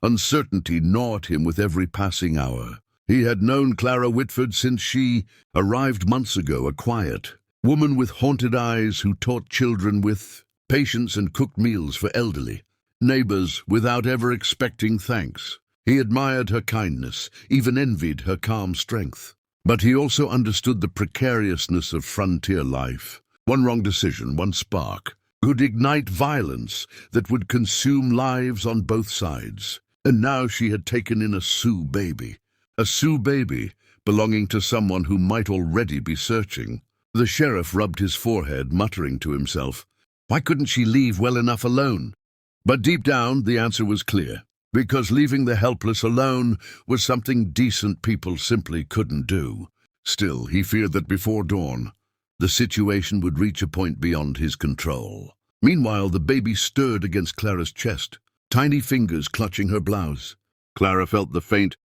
Uncertainty gnawed him with every passing hour. He had known Clara Whitford since she arrived months ago, a quiet woman with haunted eyes who taught children with patience and cooked meals for elderly neighbors without ever expecting thanks. He admired her kindness, even envied her calm strength. But he also understood the precariousness of frontier life. One wrong decision, one spark, could ignite violence that would consume lives on both sides. And now she had taken in a Sioux baby belonging to someone who might already be searching. The sheriff rubbed his forehead, muttering to himself, "Why couldn't she leave well enough alone?" But deep down, the answer was clear. Because leaving the helpless alone was something decent people simply couldn't do. Still, he feared that before dawn, the situation would reach a point beyond his control. Meanwhile, the baby stirred against Clara's chest, tiny fingers clutching her blouse. Clara felt the faint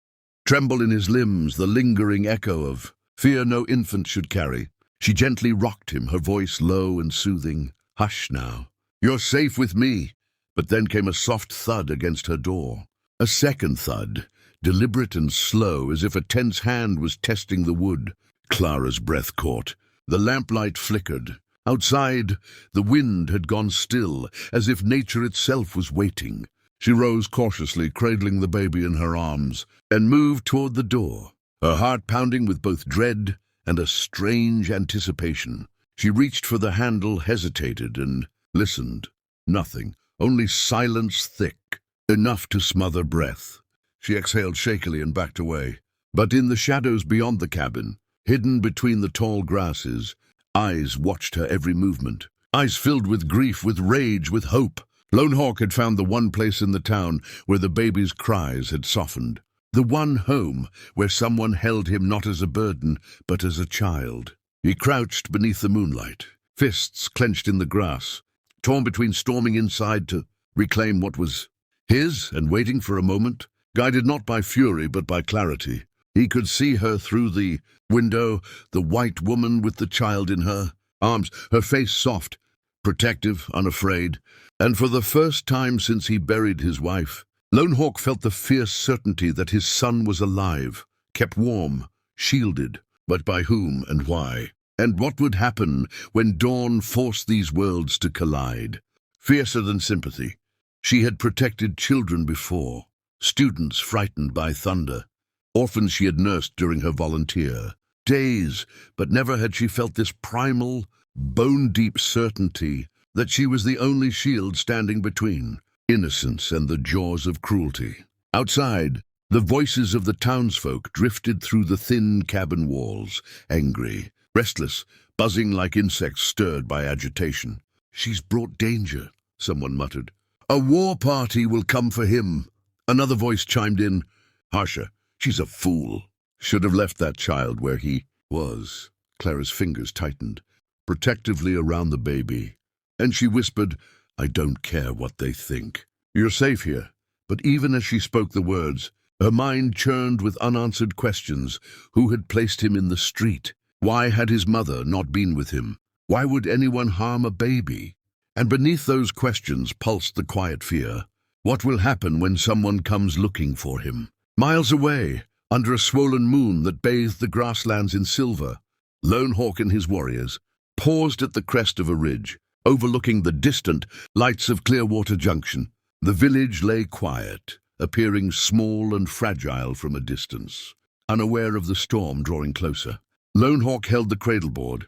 tremble in his limbs, the lingering echo of fear no infant should carry. She gently rocked him, her voice low and soothing. "Hush now. You're safe with me." But then came a soft thud against her door. A second thud, deliberate and slow, as if a tense hand was testing the wood. Clara's breath caught. The lamplight flickered. Outside, the wind had gone still, as if nature itself was waiting. She rose cautiously, cradling the baby in her arms, and moved toward the door, her heart pounding with both dread and a strange anticipation. She reached for the handle, hesitated, and listened. Nothing. Only silence thick, enough to smother breath. She exhaled shakily and backed away. But in the shadows beyond the cabin, hidden between the tall grasses, eyes watched her every movement. Eyes filled with grief, with rage, with hope. Lone Hawk had found the one place in the town where the baby's cries had softened. The one home where someone held him not as a burden, but as a child. He crouched beneath the moonlight, fists clenched in the grass, torn between storming inside to reclaim what was his and waiting for a moment, guided not by fury but by clarity. He could see her through the window, the white woman with the child in her arms, her face soft, protective, unafraid. And for the first time since he buried his wife, Lone Hawk felt the fierce certainty that his son was alive, kept warm, shielded. But by whom and why? And what would happen when dawn forced these worlds to collide? Fiercer than sympathy, she had protected children before, students frightened by thunder, orphans she had nursed during her volunteer days, but never had she felt this primal, bone-deep certainty that she was the only shield standing between innocence and the jaws of cruelty. Outside, the voices of the townsfolk drifted through the thin cabin walls, angry, restless, buzzing like insects stirred by agitation. "She's brought danger," someone muttered. "A war party will come for him." Another voice chimed in, harsher. "She's a fool. Should have left that child where he was." Clara's fingers tightened, protectively around the baby, and she whispered, "I don't care what they think. You're safe here." But even as she spoke the words, her mind churned with unanswered questions. Who had placed him in the street? Why had his mother not been with him? Why would anyone harm a baby? And beneath those questions pulsed the quiet fear. What will happen when someone comes looking for him? Miles away, under a swollen moon that bathed the grasslands in silver, Lone Hawk and his warriors paused at the crest of a ridge, overlooking the distant lights of Clearwater Junction. The village lay quiet, appearing small and fragile from a distance, unaware of the storm drawing closer. Lone Hawk held the cradleboard,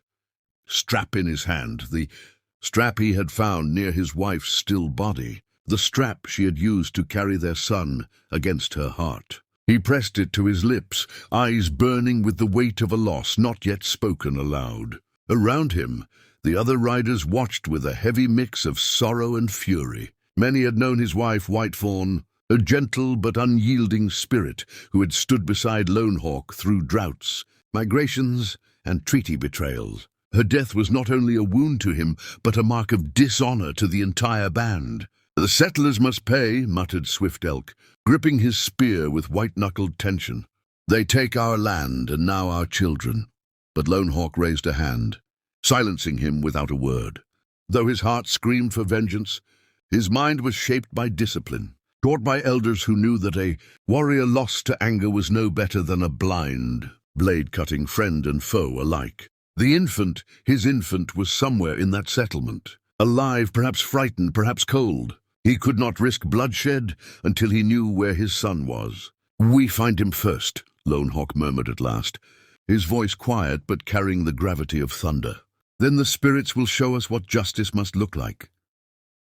strap in his hand, the strap he had found near his wife's still body, the strap she had used to carry their son against her heart. He pressed it to his lips, eyes burning with the weight of a loss not yet spoken aloud. Around him, the other riders watched with a heavy mix of sorrow and fury. Many had known his wife, Whitefawn, a gentle but unyielding spirit who had stood beside Lone Hawk through droughts, migrations, and treaty betrayals. Her death was not only a wound to him, but a mark of dishonor to the entire band. "The settlers must pay," muttered Swift Elk, gripping his spear with white-knuckled tension. "They take our land, and now our children." But Lone Hawk raised a hand, silencing him without a word. Though his heart screamed for vengeance, his mind was shaped by discipline. taught by elders who knew that a warrior lost to anger was no better than a blind, blade-cutting friend and foe alike. His infant, was somewhere in that settlement, alive, perhaps frightened, perhaps cold. He could not risk bloodshed until he knew where his son was. "We find him first," Lone Hawk murmured at last, his voice quiet but carrying the gravity of thunder. "Then the spirits will show us what justice must look like."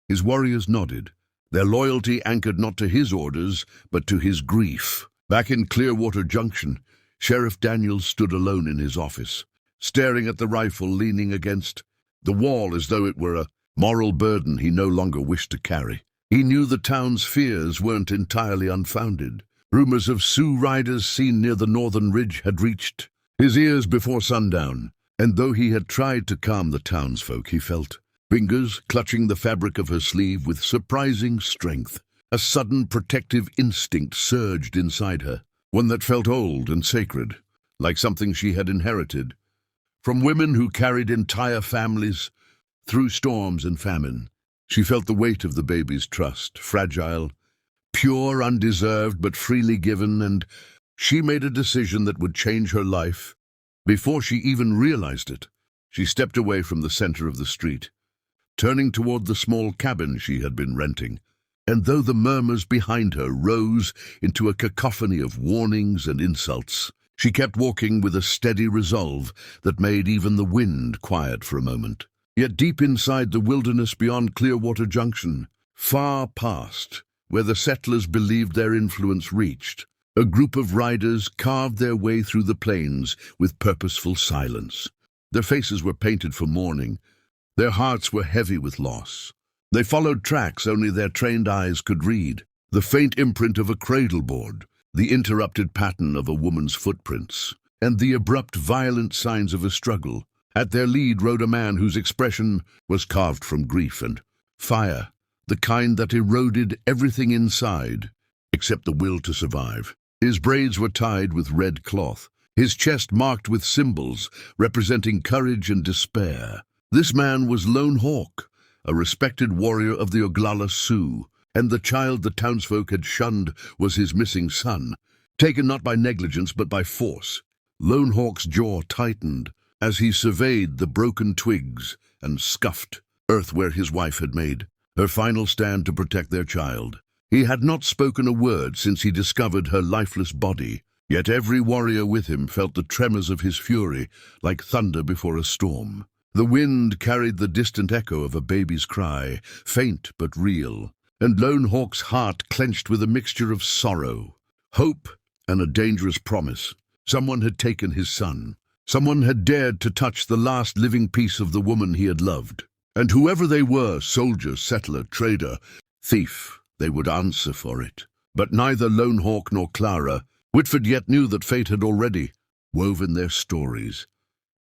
His warriors nodded, their loyalty anchored not to his orders, but to his grief. Back in Clearwater Junction, Sheriff Daniels stood alone in his office, staring at the rifle leaning against the wall as though it were a moral burden he no longer wished to carry. He knew the town's fears weren't entirely unfounded. Rumors of Sioux riders seen near the northern ridge had reached his ears before sundown, and though he had tried to calm the townsfolk, he felt fingers clutching the fabric of her sleeve with surprising strength. A sudden protective instinct surged inside her, one that felt old and sacred, like something she had inherited from women who carried entire families through storms and famine. She felt the weight of the baby's trust, fragile, pure, undeserved, but freely given, and she made a decision that would change her life. Before she even realized it, she stepped away from the center of the street, turning toward the small cabin she had been renting. And though the murmurs behind her rose into a cacophony of warnings and insults, she kept walking with a steady resolve that made even the wind quiet for a moment. Yet deep inside the wilderness beyond Clearwater Junction, far past where the settlers believed their influence reached, a group of riders carved their way through the plains with purposeful silence. Their faces were painted for mourning. Their hearts were heavy with loss. They followed tracks only their trained eyes could read, the faint imprint of a cradle board, the interrupted pattern of a woman's footprints, and the abrupt, violent signs of a struggle. At their lead rode a man whose expression was carved from grief and fire, the kind that eroded everything inside, except the will to survive. His braids were tied with red cloth, his chest marked with symbols representing courage and despair. This man was Lone Hawk, a respected warrior of the Oglala Sioux, and the child the townsfolk had shunned was his missing son, taken not by negligence but by force. Lone Hawk's jaw tightened as he surveyed the broken twigs and scuffed earth where his wife had made her final stand to protect their child. He had not spoken a word since he discovered her lifeless body, yet every warrior with him felt the tremors of his fury like thunder before a storm. The wind carried the distant echo of a baby's cry, faint but real, and Lone Hawk's heart clenched with a mixture of sorrow, hope, and a dangerous promise. Someone had taken his son. Someone had dared to touch the last living piece of the woman he had loved. And whoever they were, soldier, settler, trader, thief, they would answer for it. But neither Lone Hawk nor Clara Whitford yet knew that fate had already woven their stories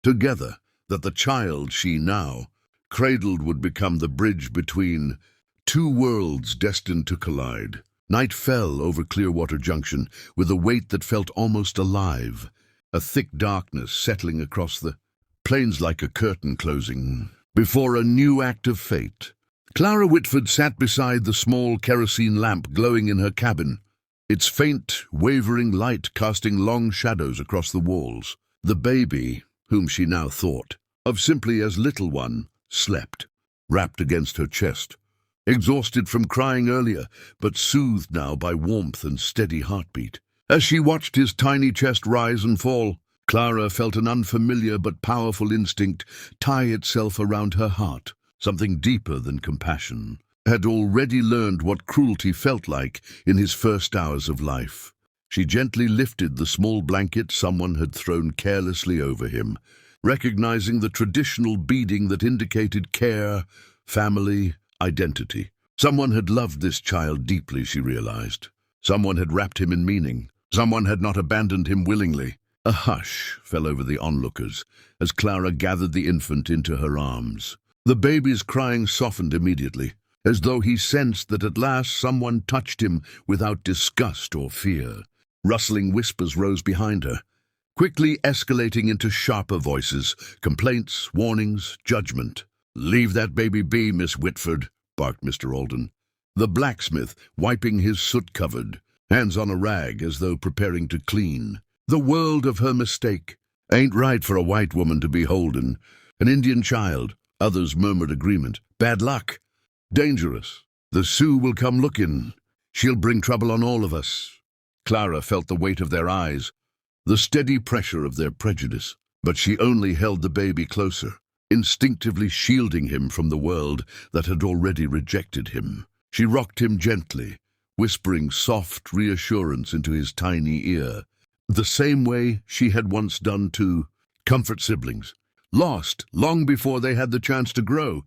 together, that the child she now cradled would become the bridge between two worlds destined to collide. Night fell over Clearwater Junction with a weight that felt almost alive, a thick darkness settling across the plains like a curtain closing before a new act of fate. Clara Whitford sat beside the small kerosene lamp glowing in her cabin, its faint, wavering light casting long shadows across the walls. The baby, whom she now thought of simply as little one, slept, wrapped against her chest, exhausted from crying earlier, but soothed now by warmth and steady heartbeat. As she watched his tiny chest rise and fall, Clara felt an unfamiliar but powerful instinct tie itself around her heart. Something deeper than compassion had already learned what cruelty felt like in his first hours of life. She gently lifted the small blanket someone had thrown carelessly over him, recognizing the traditional beading that indicated care, family, identity. Someone had loved this child deeply, she realized. Someone had wrapped him in meaning. Someone had not abandoned him willingly. A hush fell over the onlookers as Clara gathered the infant into her arms. The baby's crying softened immediately, as though he sensed that at last someone touched him without disgust or fear. Rustling whispers rose behind her, quickly escalating into sharper voices, complaints, warnings, judgment. "Leave that baby be, Miss Whitford," barked Mr. Alden. The blacksmith, wiping his soot-covered hands on a rag as though preparing to clean. The world of her mistake. Ain't right for a white woman to be holden. An Indian child. Others murmured agreement. Bad luck. Dangerous. The Sioux will come looking. She'll bring trouble on all of us. Clara felt the weight of their eyes, the steady pressure of their prejudice. But she only held the baby closer, instinctively shielding him from the world that had already rejected him. She rocked him gently, whispering soft reassurance into his tiny ear, the same way she had once done to comfort siblings, lost long before they had the chance to grow.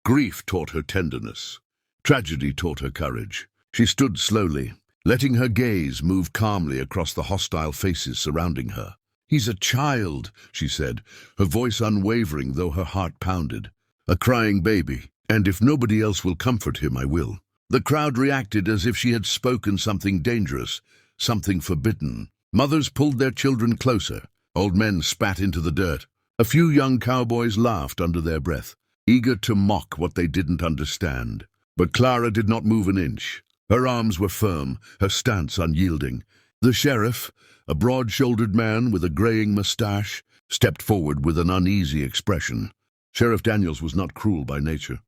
Grief taught her tenderness. Tragedy taught her courage. She stood slowly, letting her gaze move calmly across the hostile faces surrounding her. "He's a child," she said, her voice unwavering though her heart pounded. "A crying baby, and if nobody else will comfort him, I will." The crowd reacted as if she had spoken something dangerous, something forbidden. Mothers pulled their children closer. Old men spat into the dirt. A few young cowboys laughed under their breath, eager to mock what they didn't understand. But Clara did not move an inch. Her arms were firm, her stance unyielding. The sheriff, a broad-shouldered man with a graying mustache, stepped forward with an uneasy expression. Sheriff Daniels was not cruel by nature,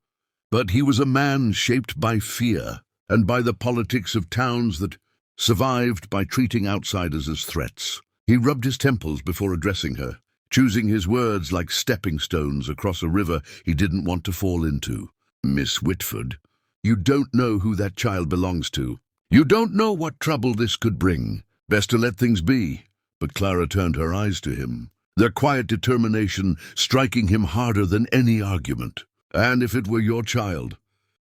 but he was a man shaped by fear and by the politics of towns that survived by treating outsiders as threats. He rubbed his temples before addressing her, choosing his words like stepping stones across a river he didn't want to fall into. "Miss Whitford, you don't know who that child belongs to. You don't know what trouble this could bring. Best to let things be." But Clara turned her eyes to him, their quiet determination striking him harder than any argument. "And if it were your child,"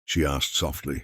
she asked softly,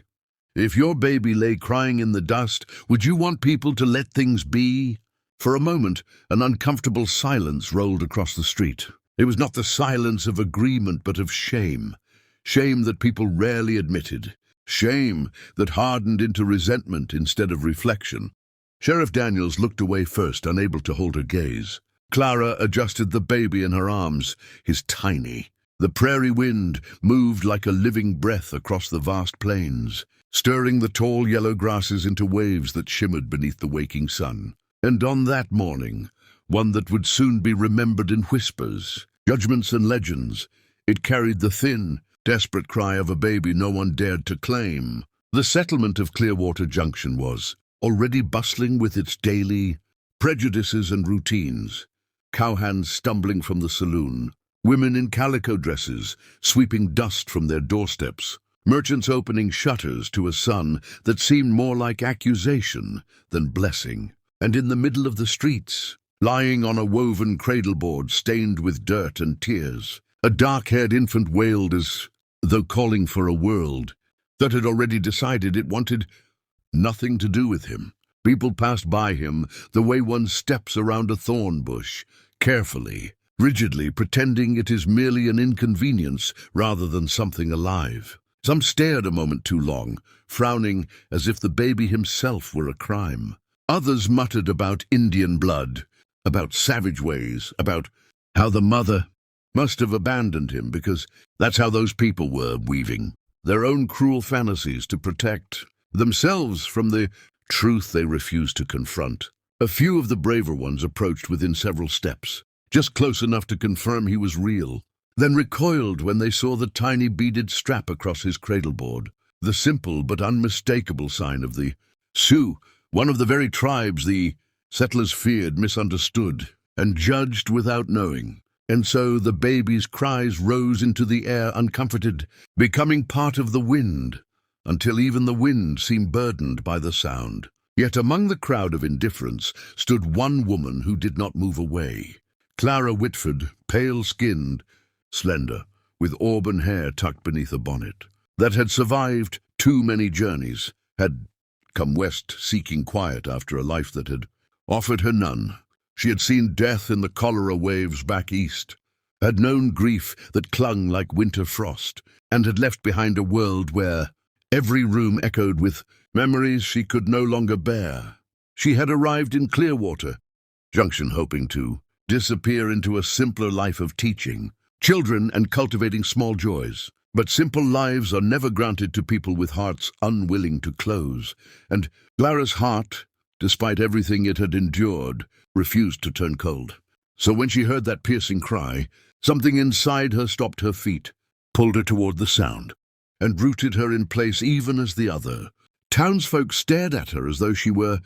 "if your baby lay crying in the dust, would you want people to let things be?" For a moment, an uncomfortable silence rolled across the street. It was not the silence of agreement, but of shame. Shame that people rarely admitted. Shame that hardened into resentment instead of reflection. Sheriff Daniels looked away first, unable to hold her gaze. Clara adjusted the baby in her arms, his tiny. The prairie wind moved like a living breath across the vast plains, stirring the tall yellow grasses into waves that shimmered beneath the waking sun. And on that morning, one that would soon be remembered in whispers, judgments and legends, it carried the thin, desperate cry of a baby no one dared to claim. The settlement of Clearwater Junction was already bustling with its daily prejudices and routines. Cowhands stumbling from the saloon, women in calico dresses sweeping dust from their doorsteps, merchants opening shutters to a sun that seemed more like accusation than blessing. And in the middle of the streets, lying on a woven cradleboard stained with dirt and tears, a dark-haired infant wailed as though calling for a world that had already decided it wanted nothing to do with him. People passed by him the way one steps around a thorn bush, carefully, rigidly, pretending it is merely an inconvenience rather than something alive. Some stared a moment too long, frowning as if the baby himself were a crime. Others muttered about Indian blood, about savage ways, about how the mother must have abandoned him because that's how those people were, weaving their own cruel fantasies to protect themselves from the truth they refused to confront. A few of the braver ones approached within several steps, just close enough to confirm he was real, then recoiled when they saw the tiny beaded strap across his cradleboard, the simple but unmistakable sign of the Sioux, one of the very tribes the settlers feared, misunderstood, and judged without knowing. And so the baby's cries rose into the air uncomforted, becoming part of the wind, until even the wind seemed burdened by the sound. Yet among the crowd of indifference stood one woman who did not move away. Clara Whitford, pale-skinned, slender, with auburn hair tucked beneath a bonnet, that had survived too many journeys, had come west seeking quiet after a life that had offered her none. She had seen death in the cholera waves back east, had known grief that clung like winter frost, and had left behind a world where every room echoed with memories she could no longer bear. She had arrived in Clearwater Junction hoping to disappear into a simpler life of teaching children and cultivating small joys. But simple lives are never granted to people with hearts unwilling to close, and Clara's heart, despite everything it had endured, refused to turn cold. So when she heard that piercing cry, something inside her stopped her feet, pulled her toward the sound, and rooted her in place even as the other. Townsfolk stared at her as though she were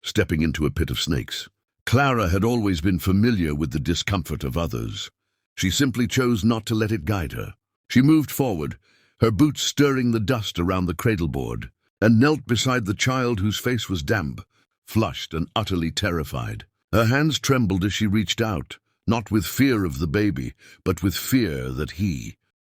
stepping into a pit of snakes. Clara had always been familiar with the discomfort of others. She simply chose not to let it guide her. She moved forward, her boots stirring the dust around the cradleboard, and knelt beside the child whose face was damp, flushed and utterly terrified. Her hands trembled as she reached out, not with fear of the baby, but with fear that he